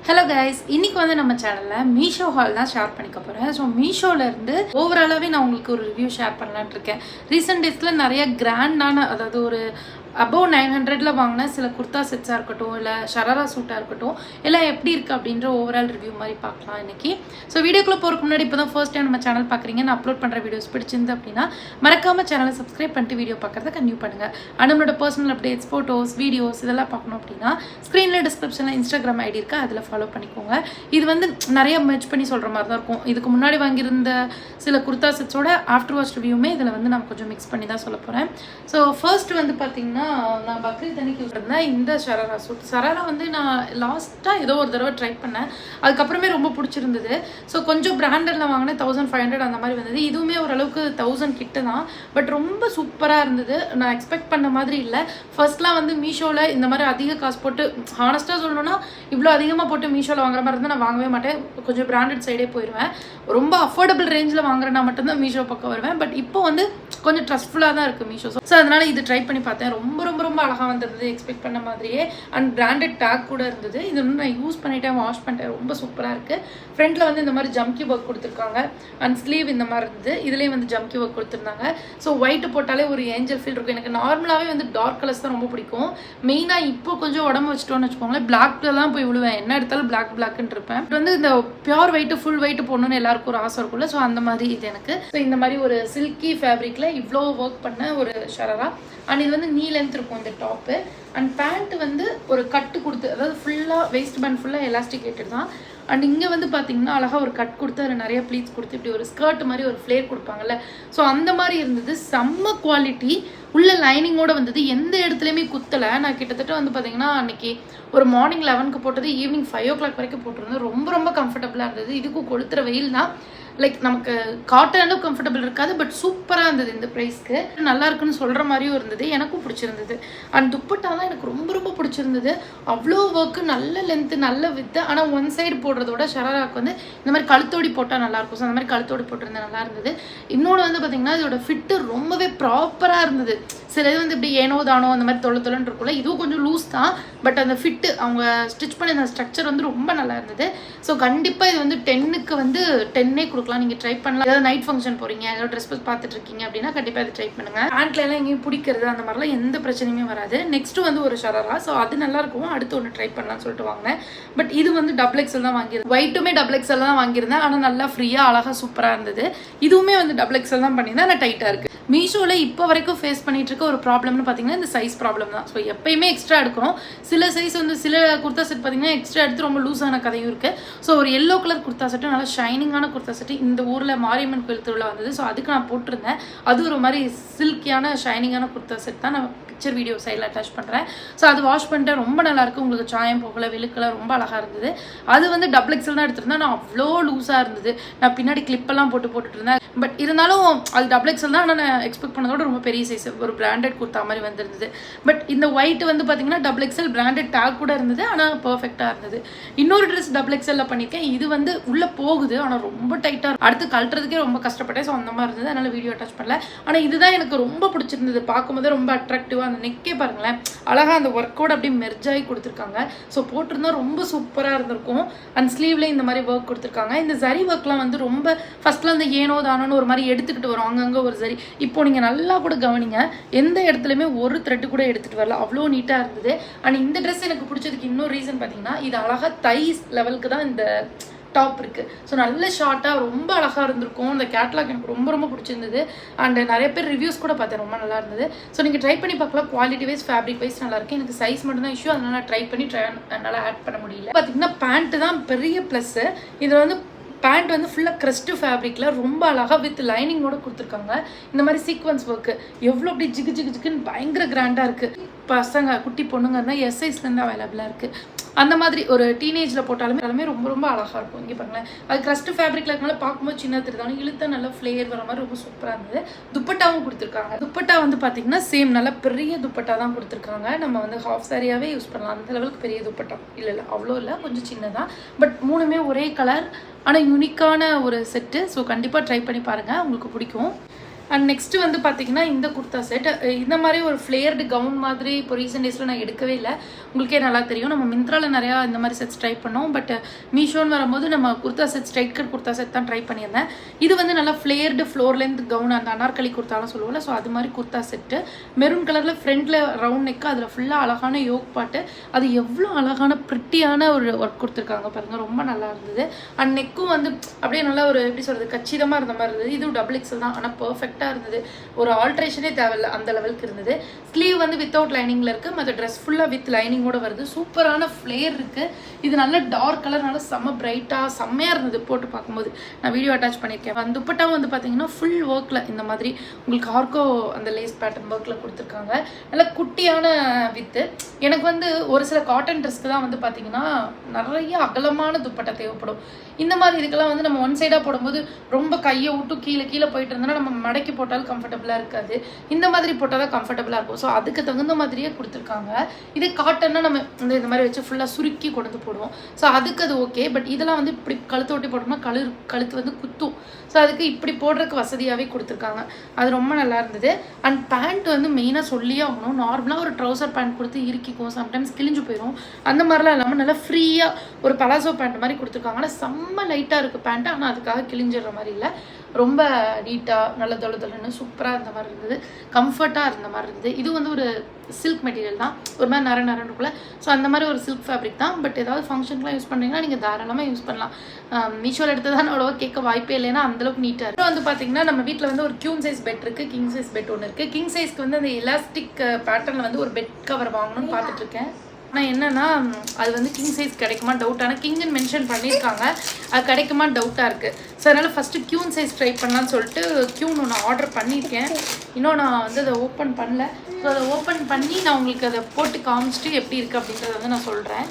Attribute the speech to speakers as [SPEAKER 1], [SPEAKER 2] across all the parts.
[SPEAKER 1] Hello guys, இன்னைக்கு வந்து நம்ம சேனலில் மீஷோ ஹால் தான் ஷேர் பண்ணிக்க போகிறேன். ஸோ மீஷோலேருந்து ஓவராலாகவே நான் உங்களுக்கு ஒரு ரிவ்யூ ஷேர் பண்ணலான்ட்டு இருக்கேன். ரீசெண்ட் டேஸில் நிறைய கிராண்டான, அதாவது ஒரு அபோவ் 900 வாங்கின சில குர்தா செட்ஸாக இருக்கட்டும், இல்லை ஷராரா சூட்டாக இருக்கட்டும், எல்லாம் எப்படி இருக்குது அப்படின்ற ஓவரால் ரிவ்யூ மாதிரி பார்க்கலாம் இன்றைக்கி. ஸோ வீடியோக்குள்ளே போகிறதுக்கு முன்னாடி இப்போ தான் ஃபர்ஸ்ட் டைம் நம்ம சேனல் பார்க்குறீங்க, நான் அப்லோட் பண்ணுற வீடியோஸ் பிடிச்சிருந்து அப்படின்னா மறக்காமல் சேனலை சப்ஸ்கிரைப் பண்ணிட்டு வீடியோ பார்க்குறத கன்டினியூ பண்ணுங்கள். அண்ட் நம்மளோட பர்சனல் அப்டேட்ஸ், ஃபோட்டோஸ், வீடியோஸ் இதெல்லாம் பார்க்கணும் அப்படின்னா ஸ்க்ரீனில் டிஸ்கிரிப்ஷனில் இன்ஸ்டாகிராம் ஐடி இருக்கா, அதில் ஃபாலோ பண்ணிக்கோங்க. இது வந்து நிறைய மெர்ச் பண்ணி சொல்கிற மாதிரி தான் இருக்கும். இதுக்கு முன்னாடி வாங்கியிருந்த சில குர்தா செட்ஸோட ஆஃப்டர் வாஷ் ரிவ்யூமே இதில் வந்து நான் கொஞ்சம் மிக்ஸ் பண்ணி தான் சொல்ல போகிறேன். ஸோ ஃபர்ஸ்ட் வந்து பார்த்திங்கன்னா, நான் பக்ரீத் அன்னைக்கு இருந்தேன் இந்த ஷராரா சூட். ஷராரா வந்து நான் லாஸ்ட்டாக ஏதோ ஒரு தடவை ட்ரை பண்ணேன், அதுக்கப்புறமே ரொம்ப பிடிச்சிருந்தது. ஸோ கொஞ்சம் பிராண்டடில் வாங்கினேன், 1500 அந்த மாதிரி வந்தது. இதுவுமே ஓரளவுக்கு 1000 கிட்ட தான், பட் ரொம்ப சூப்பராக இருந்தது. நான் எக்ஸ்பெக்ட் பண்ண மாதிரி இல்லை. ஃபர்ஸ்ட்லாம் வந்து மீஷோவில் இந்த மாதிரி அதிக காசு போட்டு, ஹானஸ்ட்டாக சொல்லணும்னா இவ்வளோ அதிகமாக போட்டு மீஷோவில் வாங்குற மாதிரி இருந்தால் நான் வாங்கவே மாட்டேன். கொஞ்சம் பிராண்டட் சைடே போயிடுவேன். ரொம்ப அஃபோர்டபுள் ரேஞ்சில் வாங்குறேன்னா மட்டும்தான் மீஷோ பக்கம் வருவேன். பட் இப்போ வந்து கொஞ்சம் ட்ரஸ்ட்ஃபுல்லாக தான் இருக்குது மீஷோ. ஸோ அதனால் இது ட்ரை பண்ணி பார்த்தேன். ரொம்ப ரொம்ப ரொம்ப அழகாக வந்திருந்தது, எக்ஸ்பெக்ட் பண்ண மாதிரியே. அண்ட் பிராண்டட் டேக் கூட இருந்தது. இது வந்து நான் யூஸ் பண்ணிட்டேன், வாஷ் பண்ணிட்டேன். ரொம்ப சூப்பராக இருக்குது. ஃப்ரண்ட்டில் வந்து இந்த மாதிரி ஜம்கி ஒர்க் கொடுத்துருக்காங்க. அண்ட் ஸ்லீவ் இந்த மாதிரி இருந்தது. இதுலேயும் வந்து ஜம்கி ஒர்க் கொடுத்துருந்தாங்க. ஸோ ஒயிட்டு போட்டாலே ஒரு ஏஞ்சல் ஃபீல் இருக்கும். எனக்கு நார்மலாகவே வந்து டார்க் கலர்ஸ் தான் ரொம்ப பிடிக்கும். மெயினாக இப்போ கொஞ்சம் உடம்பு வச்சுட்டோன்னு வச்சுக்கோங்களேன், பிளாக்ல தான் போய் விழுவேன். என்ன எடுத்தாலும் பிளாக்னு இருப்பேன். பட் வந்து இந்த பியூர் ஒயிட்டு, ஃபுல் ஒயிட்டு போடணும்னு எல்லாருக்கும் ஒரு ஆசை இருக்கும்ல. ஸோ அந்த மாதிரி இது எனக்கு. ஸோ இந்த மாதிரி ஒரு சில்கி ஃபேப்ரிக்கில் இவ்வளோ ஒர்க் பண்ண ஒரு ஷராரா. அண்ட் இது வந்து நீ லென்த் இருக்கும் இந்த டாப்பு. அண்ட் பேண்ட் வந்து ஒரு கட்டு கொடுத்து, அதாவது ஃபுல்லாக வேஸ்ட் பேண்ட் ஃபுல்லாக எலாஸ்டிகேட்டட் தான். அண்ட் இங்கே வந்து பார்த்தீங்கன்னா அழகாக ஒரு கட் கொடுத்து அதில் நிறைய ப்ளீட்ஸ் கொடுத்து இப்படி ஒரு ஸ்கர்ட் மாதிரி ஒரு ஃப்ளேர் கொடுப்பாங்கல்ல. ஸோ அந்த மாதிரி இருந்தது. செம்ம குவாலிட்டி. உள்ள லைனிங்கோட வந்தது. எந்த இடத்துலையுமே குத்தலை. நான் கிட்டத்தட்ட வந்து பார்த்தீங்கன்னா அன்றைக்கி ஒரு மார்னிங் 11க்கு போட்டது ஈவினிங் 5 o'clock வரைக்கும் போட்டிருந்தது. ரொம்ப ரொம்ப கம்ஃபர்டபுளாக இருந்தது. இதுக்கும் கொளுத்துற வெயில் தான். லைக் நமக்கு காட்டன் அளவு கம்ஃபர்டபுள் இருக்காது, பட் சூப்பராக இருந்தது. இந்த ப்ரைஸ்க்கு நல்லா இருக்குன்னு சொல்கிற மாதிரியும் இருந்தது. எனக்கும் பிடிச்சிருந்தது. அண்ட் துப்பட்டா தான் எனக்கு ரொம்ப ரொம்ப பிடிச்சிருந்தது. அவ்வளோ ஒர்க்கு, நல்ல லென்த்து, நல்ல வித்து. ஆனால் ஒன் சைடு போடுறதோட ஷராராக்கு வந்து இந்த மாதிரி கழுத்தோடி போட்டால் நல்லாயிருக்கும். ஸோ அந்த மாதிரி கழுத்தோடி போட்டிருந்தேன், நல்லா இருந்தது. இன்னொன்று வந்து பார்த்திங்கன்னா இதோட ஃபிட்டு ரொம்பவே ப்ராப்பராக இருந்தது. சில இது வந்து இப்படி ஏனோ தானோ அந்த மாதிரி தொலைன்னு இருக்கும்ல, இதுவும் கொஞ்சம் லூஸ் தான். பட் அந்த ஃபிட்டு அவங்க ஸ்டிச் பண்ணி அந்த ஸ்ட்ரக்சர் வந்து ரொம்ப நல்லா இருந்தது. ஸோ கண்டிப்பாக இது வந்து 10க்கு வந்து 10 கொடுக்கலாம். நீங்கள் ட்ரை பண்ணலாம். ஏதாவது நைட் ஃபங்க்ஷன் போகிறீங்க, ஏதாவது ட்ரெஸ் பார்த்துட்டு இருக்கீங்க அப்படின்னா கண்டிப்பாக இது ட்ரை பண்ணுங்கள். ஹேண்ட்ல எல்லாம் எங்கேயும் பிடிக்கிறது அந்த மாதிரிலாம் எந்த பிரச்சனையுமே வராது. நெக்ஸ்ட் வந்து ஒரு ஷராரா. ஸோ அது நல்லா இருக்கும். அடுத்து ஒன்று ட்ரை பண்ணலாம்னு சொல்லிட்டு வாங்கினேன். பட் இது வந்து XXL தான் வாங்கியிருந்தேன். ஒயிட்டுமே XXL தான் வாங்கியிருந்தேன். ஆனால் நல்லா ஃப்ரீயாக அழகாக சூப்பராக இருந்தது. இதுவுமே வந்து XXL தான் பண்ணியிருந்தேன். ஆனால் டைட்டாக இருக்குது. மீஷோவில் இப்போ வரைக்கும் ஃபேஸ் பண்ணிட்டு இருக்க ஒரு ப்ராப்ளம்னு பார்த்தீங்கன்னா இந்த சைஸ் ப்ராப்ளம் தான். ஸோ எப்பயுமே எக்ஸ்ட்ரா எடுக்கிறோம். சில சைஸ் வந்து சில குர்த்தா செட் பார்த்தீங்கன்னா எக்ஸ்ட்ரா எடுத்து ரொம்ப லூஸான கதையும் இருக்குது. ஸோ ஒரு எல்லோ கலர் குர்த்தா செட்டு, நல்லா ஷைனிங்கான குர்த்தா செட்டு இந்த ஊரில் மாரியம்மன் கோயில் திருவிழா வந்தது. ஸோ அதுக்கு நான் போட்டிருந்தேன். அது ஒரு மாதிரி சில்கியான ஷைனிங்கான குர்த்தா செட் தான். நான் பிக்சர் வீடியோ சைடில் அட்டாச் பண்ணுறேன். ஸோ அது வாஷ் பண்ணிட்டேன், ரொம்ப நல்லாயிருக்கு. உங்களுக்கு சாயம் போகல, வெளுக்கல, ரொம்ப அழகாக இருந்தது. அது வந்து XXL தான் எடுத்திருந்தேன். நான் அவ்வளோ லூஸாக இருந்தது. நான் பின்னாடி கிளிப்பெல்லாம் போட்டுட்டு இருந்தேன். பட் இருந்தாலும் அது XXL தான். ஆனால் நான் எக்ஸ்பெக்ட் பண்ணதோட ரொம்ப பெரிய சைஸ், ஒரு பிராண்டட் குர்த்தா மாதிரி வந்திருந்தது. பட் இந்த ஒயிட் வந்து பார்த்தீங்கன்னா XXL பிராண்டட் டேக் கூட இருந்தது. ஆனால் பர்ஃபெக்டாக இருந்தது. இன்னொரு ட்ரெஸ் XXL பண்ணியிருக்கேன். இது வந்து உள்ளே போகுது, ஆனால் ரொம்ப டைட்டாக, அடுத்து கழட்டுறதுக்கே ரொம்ப கஷ்டப்பட்டேன். ஸோ அந்த மாதிரி இருந்தது. அதனால் வீடியோ அட்டாச் பண்ணல. ஆனால் இதுதான் எனக்கு ரொம்ப பிடிச்சிருந்தது. பார்க்கும்போது ரொம்ப அட்ராக்டிவாக, அந்த நெக்கே பாருங்களேன், அழகாக அந்த ஒர்க்கோட அப்படியே மெர்ஜாகி கொடுத்துருக்காங்க. ஸோ போட்டிருந்தா ரொம்ப சூப்பராக இருந்திருக்கும். அண்ட் ஸ்லீவ்லேயும் இந்த மாதிரி ஒர்க் கொடுத்துருக்காங்க. இந்த ஜரி ஒர்க்லாம் வந்து ரொம்ப ஃபர்ஸ்ட்ல அந்த ஏனோ தானோன்னு ஒரு மாதிரி எடுத்துக்கிட்டு வரும், அங்கங்கே ஒரு சரி. இப்போ நீங்கள் நல்லா கூட கவனிங்க, எந்த இடத்துலையுமே ஒரு த்ரெட்டு கூட எடுத்துகிட்டு வரல, அவ்வளோ நீட்டாக இருந்தது. அண்ட் இந்த ட்ரெஸ் எனக்கு பிடிச்சதுக்கு இன்னொரு ரீசன் பார்த்தீங்கன்னா, இது அழகாக தைஸ் லெவலுக்கு தான் இந்த டாப் இருக்குது. ஸோ நல்ல ஷார்ட்டாக ரொம்ப அழகாக இருந்திருக்கும். இந்த கேட்லாக் எனக்கு ரொம்ப ரொம்ப பிடிச்சிருந்தது. அண்ட் நிறைய பேர் ரிவ்யூஸ் கூட பார்த்தேன், ரொம்ப நல்லா இருந்தது. ஸோ நீங்கள் ட்ரை பண்ணி பார்க்கலாம். குவாலிட்டி வைஸ், ஃபேப்ரிக் வைஸ் நல்லாயிருக்கு. எனக்கு சைஸ் மட்டும் தான் இஷ்யூ, அதனால் நான் ட்ரை பண்ணி என்னால் ஆட் பண்ண முடியல. பார்த்தீங்கன்னா பேண்ட்டு தான் பெரிய ப்ளஸ்ஸு. இதில் வந்து பேண்ட் வந்து ஃபுல்லாக க்ரஸ்ட்டு ஃபேப்ரிக்கில் ரொம்ப அழகாக வித் லைனிங்கோடு கொடுத்துருக்காங்க. இந்த மாதிரி சீக்வன்ஸ் ஒர்க்கு எவ்வளோ அப்படி ஜிகுன்னு பயங்கர கிராண்டாக இருக்குது. பசங்க, குட்டி பொண்ணுங்க இருந்தால் எஸ் சைஸ்லேருந்து அவைலபிளாக இருக்குது. அந்த மாதிரி ஒரு டீனேஜில் போட்டாலுமே ரொம்ப ரொம்ப அழகாக இருக்கும். இங்கே பாருங்களேன், அது க்ரஸ்ட் ஃபேப்ரிக்கில் இருக்கனால பார்க்கும்போது சின்ன தெரியுது, இழுத்தா நல்லா ஃப்ளேர் வர மாதிரி ரொம்ப சூப்பராக இருந்தது. துப்பட்டாவும் கொடுத்துருக்காங்க. துப்பட்டா வந்து பார்த்தீங்கன்னா சேம் நல்ல பெரிய துப்பட்டா தான் கொடுத்துருக்காங்க. நம்ம வந்து ஹாஃப் சாரியாகவே யூஸ் பண்ணலாம். அந்த லெவலுக்கு பெரிய துப்பட்டா இல்லை, அவ்வளோ இல்லை, கொஞ்சம் சின்னதான். பட் மூணுமே ஒரே கலர், ஆனால் யூனிக்கான ஒரு செட்டு. ஸோ கண்டிப்பாக ட்ரை பண்ணி பாருங்கள், உங்களுக்கு பிடிக்கும். அண்ட் நெக்ஸ்ட் வந்து பார்த்தீங்கன்னா இந்த குர்தா செட் இந்த மாதிரி ஒரு ஃப்ளேர்டு கவுன் மாதிரி இப்போ ரீசெண்ட் டேஸில் நான் எடுக்கவே இல்லை. உங்களுக்கே நல்லா தெரியும், நம்ம மிந்த்ராவில் நிறையா இந்த மாதிரி செட்ஸ் ட்ரை பண்ணோம். பட் மீஷோன்னு வரும்போது நம்ம kurta set straight cut kurta set தான் ட்ரை பண்ணியிருந்தேன். இது வந்து நல்லா ஃப்ளேர்டு ஃப்ளோர் லென்த் கவுன், அந்த அனார்கலி குர்த்தாலாம் சொல்லுவோம்ல, ஸோ அது மாதிரி குர்தா செட்டு மெரூன் கலரில் ஃப்ரண்ட்டில் ரவுண்ட் நெக்கு, அதில் ஃபுல்லாக அழகான யோக் பாட்டு, அது எவ்வளோ அழகான ப்ரிட்டியான ஒரு ஒர்க் கொடுத்துருக்காங்க பாருங்கள், ரொம்ப நல்லா இருந்தது. அண்ட் நெக்கும் வந்து அப்படியே நல்லா ஒரு எப்படி சொல்கிறது கச்சிதமாக இருந்த மாதிரி இருந்தது. இதுவும் டபுள் எக்ஸல் தான், ஆனால் பர்ஃபெக்டாக இருந்தது, ஒரு ஆல்ட்ரேஷனே தேவையில்லை அந்த லெவலுக்கு இருந்தது. ஸ்லீவ் வந்து வித்தவுட் லைனிங்கில் இருக்குது, மற்ற ட்ரெஸ் ஃபுல்லாக வித் லைனிங்கோட வருது. சூப்பரான ஃப்ளேர் இருக்குது. இது நல்ல டார்க் கலர், நல்லா செம்ம பிரைட்டாக செம்மையாக இருந்தது போட்டு பார்க்கும்போது. நான் வீடியோ அட்டாச் பண்ணியிருக்கேன். துப்பட்டாவும் வந்து பார்த்தீங்கன்னா ஃபுல் ஒர்க்கில் இந்த மாதிரி உங்களுக்கு ஆர்கோ அந்த லேஸ் பேட்டர்ன் ஒர்க்கில் கொடுத்துருக்காங்க. நல்லா குட்டியான வித்து. எனக்கு வந்து ஒரு சில காட்டன் ட்ரெஸ்க்கு தான் வந்து பார்த்தீங்கன்னா நிறைய அகலமான துப்பட்டா தேவைப்படும். இந்த மாதிரி இதுக்கெல்லாம் வந்து நம்ம ஒன் சைடாக போடும்போது ரொம்ப கையை விட்டு கீழே கீழே போயிட்டு இருந்தோம்னா நம்ம மடக்கி போட்டாலும் கம்ஃபர்டபுளாக இருக்காது. இந்த மாதிரி போட்டால் தான் கம்ஃபர்டபுளாக இருக்கும். ஸோ அதுக்கு தகுந்த மாதிரியே கொடுத்துருக்காங்க. இதே காட்டன்னா நம்ம இந்த மாதிரி வச்சு ஃபுல்லாக சுருக்கி கொண்டு போடுவோம். ஸோ அதுக்கு அது ஓகே. பட் இதெல்லாம் வந்து இப்படி கழுத்து ஒட்டி போட்டோம்னா கழுத்து வந்து குத்தும். ஸோ அதுக்கு இப்படி போடுறதுக்கு வசதியாகவே கொடுத்துருக்காங்க. அது ரொம்ப நல்லா இருந்தது. அண்ட் பேண்ட் வந்து மெயினாக சொல்லியே ஆகணும். நார்மலாக ஒரு ட்ரௌசர் பேண்ட் கொடுத்து இறுக்கிக்கும், சம்டைம்ஸ் கிழிஞ்சு போயிடும். அந்த மாதிரிலாம் இல்லாமல் நல்லா ஃப்ரீயாக ஒரு பலாசோ பேண்ட் மாதிரி கொடுத்துருக்காங்க. ஆனால் செம்ம லைட்டாக இருக்குது பேண்ட்டு, ஆனால் அதுக்காக கிழிஞ்சிடுற மாதிரி இல்லை. ரொம்ப நீட்டாக நல்ல தொலைன்னு சூப்பராக இருந்த மாதிரி இருந்தது. கம்ஃபர்ட்டாக இருந்த மாதிரி இருந்தது. இது வந்து ஒரு சில்க் மெட்டீரியல் தான், ஒரு மாதிரி நரக்குள்ள. ஸோ அந்த மாதிரி ஒரு சில்க் ஃபேப்ரிக் தான். பட் ஏதாவது ஃபங்க்ஷனுக்குலாம் யூஸ் பண்ணுறீங்கன்னா நீங்கள் தாராளமாக யூஸ் பண்ணலாம். மீஷோவில் எடுத்து தான் அவ்வளோவா கேட்க வாய்ப்பே இல்லைன்னா அந்தளவுக்கு நீட்டாக இருக்குது. வந்து பார்த்தீங்கன்னா நம்ம வீட்டில் வந்து ஒரு கியூன் சைஸ் பெட் இருக்குது, கிங் சைஸ் பெட் ஒன்று இருக்குது. கிங் சைஸ்க்கு வந்து அந்த எலாஸ்டிக் பேட்டர்னில் வந்து ஒரு பெட் கவர் வாங்கணும்னு பார்த்துட்ருக்கேன். ஆனால் என்னென்னா அது வந்து கிங் சைஸ் கிடைக்குமா டவுட். ஆனால் கிங்னு மென்ஷன் பண்ணியிருக்காங்க, அது கிடைக்குமா டவுட்டாக இருக்குது. ஸோ அதனால் ஃபஸ்ட்டு கியூன் சைஸ் ட்ரை பண்ணலான்னு சொல்லிட்டு கியூன் ஒன்று ஆர்டர் பண்ணியிருக்கேன். இன்னும் நான் வந்து அதை ஓப்பன் பண்ணல. ஸோ அதை ஓப்பன் பண்ணி நான் உங்களுக்கு அதை போட்டு காமிச்சிட்டு எப்படி இருக்குது அப்படின்றத வந்து நான் சொல்கிறேன்.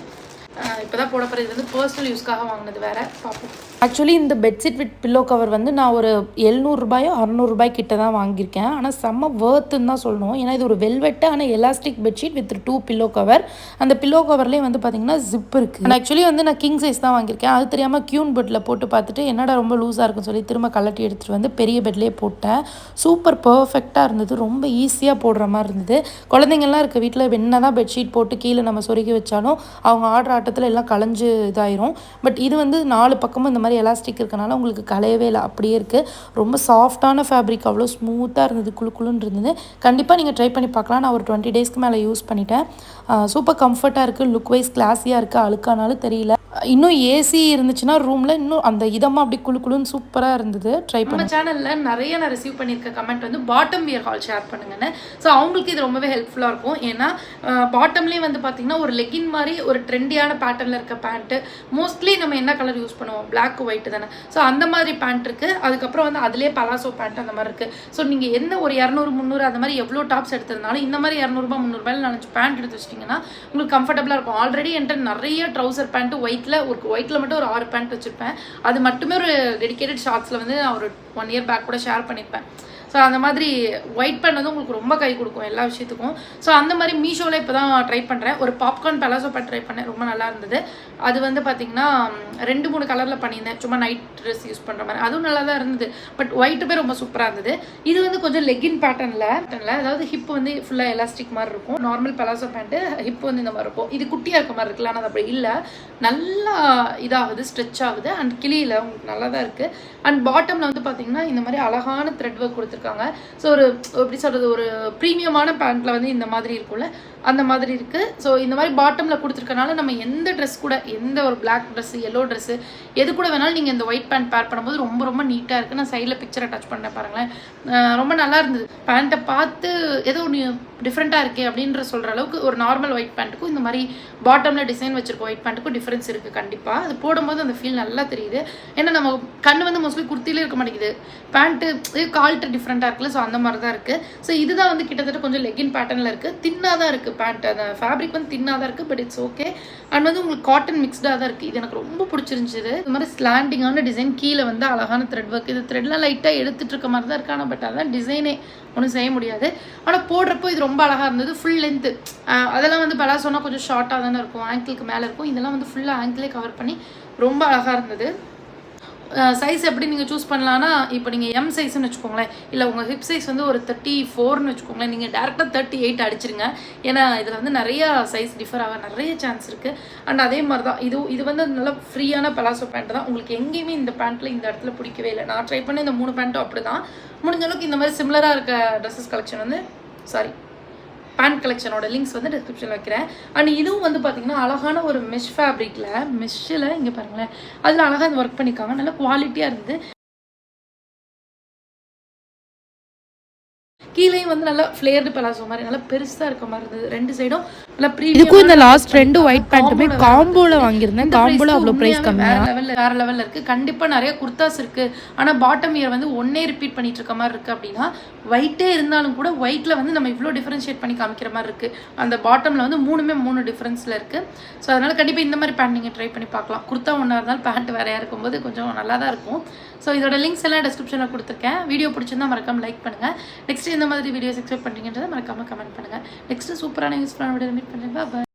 [SPEAKER 1] இப்போ தான் போட போகிறது. இது வந்து பர்சனல் யூஸ்க்காக வாங்கினது வேறு, பார்ப்போம். ஆக்சுவலி இந்த பெட்ஷீட் வித் பில்லோ கவர் வந்து நான் ஒரு 700 ரூபாயோ 600 ரூபாய் கிட்ட தான் வாங்கியிருக்கேன். ஆனால் செம்ம வேர்த்துன்னு தான் சொல்லணும். ஏன்னா இது ஒரு வெல்வெட்டு ஆனால் elastic bedsheet with 2 pillow cover. அந்த பில்லோ கவர்லேயே வந்து பார்த்தீங்கன்னா ஜிப் இருக்குது. ஆக்சுவலி வந்து நான் கிங் சைஸ் தான் வாங்கியிருக்கேன். அது தெரியாமல் கியூன் பெட்டில் போட்டு பார்த்துட்டு என்னடா ரொம்ப லூஸாக இருக்குன்னு சொல்லி திரும்ப கலட்டி எடுத்துகிட்டு வந்து பெரிய பெட்லேயே போட்டேன். சூப்பர் பர்ஃபெக்டாக இருந்தது. ரொம்ப ஈஸியாக போடுற மாதிரி இருந்தது. குழந்தைங்கள்லாம் இருக்க வீட்டில் என்ன தான் பெட்ஷீட் போட்டு கீழே நம்ம சொருகி வச்சாலும் அவங்க ஆடுற ஆட்டத்தில் எல்லாம் களைஞ்சு இதாயிரும். பட் இது வந்து 4 பக்கமும் இந்த மாதிரி எலாஸ்டிக் இருக்கனால உங்களுக்கு கலையவே இல்லை, அப்படியே இருக்குது. ரொம்ப சாஃப்டான ஃபேப்ரிக், அவ்வளோ ஸ்மூத்தாக இருந்தது, குழுன்னு இருந்தது. கண்டிப்பாக நீங்கள் ட்ரை பண்ணி பார்க்கலாம். நான் ஒரு 20 டேஸ்க்கு மேலே யூஸ் பண்ணிட்டேன். சூப்பர் கம்ஃபர்ட்டாக இருக்குது, லுக் வைஸ் கிளாஸியாக இருக்குது, அழுக்கானாலும் தெரியல. இன்னும் ஏசி இருந்துச்சுன்னா ரூமில் இன்னும் அந்த இதமாக அப்படி குழுன்னு சூப்பராக இருந்தது. ட்ரை பண்ண நம்ம சேனலில் நிறைய நான் ரிசீவ் பண்ணியிருக்க கமெண்ட் வந்து பாட்டம் வியர் ஹால் ஷேர் பண்ணுங்கன்னு. ஸோ அவங்களுக்கு இது ரொம்பவே ஹெல்ப்ஃபுல்லாக இருக்கும். ஏன்னா பாட்டம்லேயே வந்து பார்த்திங்கன்னா ஒரு லெகின் மாதிரி ஒரு ட்ரெண்டியான பேட்டர்னில் இருக்க பேண்ட்டு, மோஸ்ட்லி நம்ம என்ன கலர் யூஸ் பண்ணுவோம், பிளாக் ஒயிட் தானே. ஸோ அந்த மாதிரி பேண்ட் இருக்குது. அதுக்கப்புறம் வந்து அதிலே பலாசோ பேண்ட் அந்த மாதிரி இருக்குது. ஸோ நீங்கள் என்ன ஒரு 200 300 அந்த மாதிரி எவ்வளோ டாப்ஸ் எடுத்ததுனாலும் இந்த மாதிரி 200 ரூபாய் 300 ரூபாயில் 4 பேண்ட் எடுத்து வச்சிட்டிங்கன்னா உங்களுக்கு கம்ஃபர்டபுளாக இருக்கும். ஆல்ரெடி என்கிட்ட நிறைய ட்ரௌசர் பேண்ட்டு ஒயிட்டில் மட்டும் ஒரு 6 பேண்ட் வச்சுருப்பேன். அது மட்டுமே ஒரு டெடிக்கேட்டட் ஷார்ட்ஸில் வந்து நான் ஒரு 1 இயர் பேக் கூட ஷேர் பண்ணியிருப்பேன். ஸோ அந்த மாதிரி ஒயிட் பேண்ட் வந்து உங்களுக்கு ரொம்ப கை கொடுக்கும் எல்லா விஷயத்துக்கும். ஸோ அந்த மாதிரி மீஷோவில் இப்போ தான் ட்ரை பண்ணுறேன். ஒரு பாப்கார்ன் பலாசோ பேண்ட் ட்ரை பண்ணேன், ரொம்ப நல்லா இருந்தது. அது வந்து பார்த்திங்கன்னா 2-3 கலரில் பண்ணியிருந்தேன், சும்மா நைட் ட்ரெஸ் யூஸ் பண்ணுற மாதிரி. அதுவும் நல்லா தான் இருந்தது. பட் ஒயிட்டு பேர் ரொம்ப சூப்பராக இருந்தது. இது வந்து கொஞ்சம் லெகின் பேட்டர்னில், அதாவது ஹிப் வந்து ஃபுல்லாக எலாஸ்டிக் மாதிரி இருக்கும். நார்மல் பலாசோ பேண்ட்டு ஹிப் வந்து இந்த மாதிரி இருக்கும். இது குட்டியாக இருக்க மாதிரி இருக்குல்ல, ஆனால் அது அப்படி இல்லை, நல்லா இதாகுது, ஸ்ட்ரெச் ஆகுது. அண்ட் கிளியில் உங்களுக்கு நல்லா தான் இருக்குது. அண்ட் பாட்டமில் வந்து பார்த்திங்கன்னா இந்த மாதிரி அழகான த்ரெட் ஒர்க் கொடுத்துருக்காங்க. ஸோ ஒரு எப்படி சொல்கிறது, ஒரு ப்ரீமியமான பேண்ட்டில் வந்து இந்த மாதிரி இருக்கும்ல, அந்த மாதிரி இருக்குது. ஸோ இந்த மாதிரி பாட்டமில் கொடுத்துருக்கனால நம்ம எந்த ட்ரெஸ் கூட, எந்த ஒரு பிளாக் ட்ரெஸ்ஸு, எல்லோ ட்ரெஸ்ஸு, எது கூட வேணாலும் நீங்கள் இந்த ஒயிட் பேண்ட் பேர் பண்ணும்போது ரொம்ப ரொம்ப நீட்டாக இருக்குது. நான் சைடில் பிக்சரை டச் பண்ணேன் பாருங்களேன், ரொம்ப நல்லா இருந்தது. பேண்ட்டை பார்த்து ஏதோ ஒன்று டிஃப்ரெண்ட்டாக இருக்கே அப்படின்ற சொல்கிற அளவுக்கு ஒரு நார்மல் ஒயிட் பேண்ட்டுக்கும் இந்த மாதிரி பாட்டமில் டிசைன் வச்சுருக்க ஒயிட் பேண்ட்டுக்கும் டிஃப்ரென்ஸ் இருக்குது கண்டிப்பாக. அது போடும்போது அந்த ஃபீல் நல்லா தெரியுது. ஏன்னா நம்ம கண்ணு வந்து மோஸ்ட்லி குர்த்திலே இருக்க மாட்டேங்குது, பேண்ட்டு கால்ட்டு டிஃப்ரெண்ட்டாக இருக்குல்ல. ஸோ அந்த மாதிரி தான் இருக்குது. ஸோ இதுதான் வந்து கிட்டத்தட்ட கொஞ்சம் லெகின் பேட்டர்னில் இருக்குது. தின்னாக தான் இருக்குது பேண்ட், அந்த ஃபேப்ரிக் வந்து தின்னாக தான் இருக்குது. But it's okay. அண்ட் வந்து உங்களுக்கு காட்டன் மிக்ஸ்டாக தான் இருக்குது. இது எனக்கு ரொம்ப பிடிச்சிருந்துச்சு. இது மாதிரி ஸ்லாண்டிங்கான டிசைன், கீழே வந்து அழகான த்ரெட் ஒர்க். இது த்ரெட்லாம் லைட்டாக எடுத்துகிட்டு இருக்க மாதிரி தான் இருக்குது. ஆனால் பட் அதான் டிசைனே ஒன்றும் செய்ய முடியாது. ஆனால் போடுறப்போ இது ரொம்ப அழகாக இருந்தது. ஃபுல் லென்த்து, அதெல்லாம் வந்து பலாசோனா கொஞ்சம் ஷார்ட்டாக தானே இருக்கும், ஆங்கிளுக்கு மேலே இருக்கும். இதெல்லாம் வந்து ஃபுல்லாக ஆங்கிளே கவர் பண்ணி ரொம்ப அழகாக இருந்தது. சைஸ் எப்படி நீங்கள் சூஸ் பண்ணலான்னா, இப்போ நீங்கள் எம் சைஸ்ன்னு வச்சுக்கோங்களேன், இல்லை உங்கள் ஹிப் சைஸ் வந்து ஒரு 34ன்னு வச்சுக்கோங்களேன், நீங்கள் டேரெக்டாக 38 அடிச்சிருங்க. ஏன்னா இதில் வந்து நிறையா சைஸ் டிஃபர் ஆக நிறைய சான்ஸ் இருக்குது. அண்ட் அதே மாதிரி தான் இது வந்து நல்ல ஃப்ரீயான பலாசோ பேண்ட் தான். உங்களுக்கு எங்கேயுமே இந்த பேண்ட்டில் இந்த இடத்துல பிடிக்கவே இல்லை. நான் ட்ரை பண்ண இந்த 3 பேண்ட்டும் அப்படி தான். முடிஞ்ச அளவுக்கு இந்த மாதிரி சிமிலராக இருக்க ட்ரெஸ்ஸஸ் கலெக்ஷன் வந்து பேண்ட் கலெக்ஷனோட லிங்க்ஸ் வந்து டிஸ்கிரிப்ஷனில் வைக்கிறேன். அண்ட் இதுவும் வந்து பார்த்தீங்கன்னா அழகான ஒரு மெஷ் ஃபேப்ரிக்கில் மெஷ்ஷில் இங்கே பாருங்களேன், அதில் அழகாக ஒர்க் பண்ணியிருக்காங்க. நல்லா குவாலிட்டியாக இருந்தது. கீழேயும் வந்து நல்லா ஃப்ளேர்டு பலாசோ மாதிரி நல்லா பெருசாக இருக்க மாதிரி இருந்தது. 2 சைடும் நல்லா
[SPEAKER 2] இதுக்கும் இந்த லாஸ்ட் 2 ஒயிட் பேண்ட்டுமே காம்போல வாங்கியிருந்தேன். காம்போல அவ்வளோ பிரைஸ் கம்மி,
[SPEAKER 1] வேற லெவலில் இருக்குது. கண்டிப்பாக நிறைய குர்தாஸ் இருக்குது. ஆனால் பாட்டம் இயர் வந்து ஒன்னே ரிப்பீட் பண்ணிட்டு இருக்க மாதிரி இருக்குது. அப்படின்னா ஒயிட்டே இருந்தாலும் கூட ஒயிட்டில் வந்து நம்ம இவ்வளோ டிஃப்ரென்ஷியேட் பண்ணி காமிக்கிற மாதிரி இருக்குது. அந்த பாட்டமில் வந்து 3 டிஃப்ரென்ஸில் இருக்குது. ஸோ அதனால் கண்டிப்பாக இந்த மாதிரி பேண்ட் நீங்கள் ட்ரை பண்ணி பார்க்கலாம். குர்த்தா ஒன்றா இருந்தாலும் பேண்ட் வேறையாக இருக்கும்போது கொஞ்சம் நல்லா தான் இருக்கும். ஸோ இதோட லிங்க்ஸ் எல்லாம் டிஸ்கிரிப்ஷனில் கொடுத்துருக்கேன். வீடியோ பிடிச்சிருந்தா மறக்காம லைக் பண்ணுங்கள். நெக்ஸ்ட் இந்த மாதிரி வீடியோஸ் எக்ஸ்பெக்ட் பண்ணுறீங்கன்றதை மறக்காம கமெண்ட் பண்ணுங்கள். நெக்ஸ்ட் சூப்பரான யூஸ்ஃபுல்லான வீடியோ மீட் பண்ணுறேன். பாய்.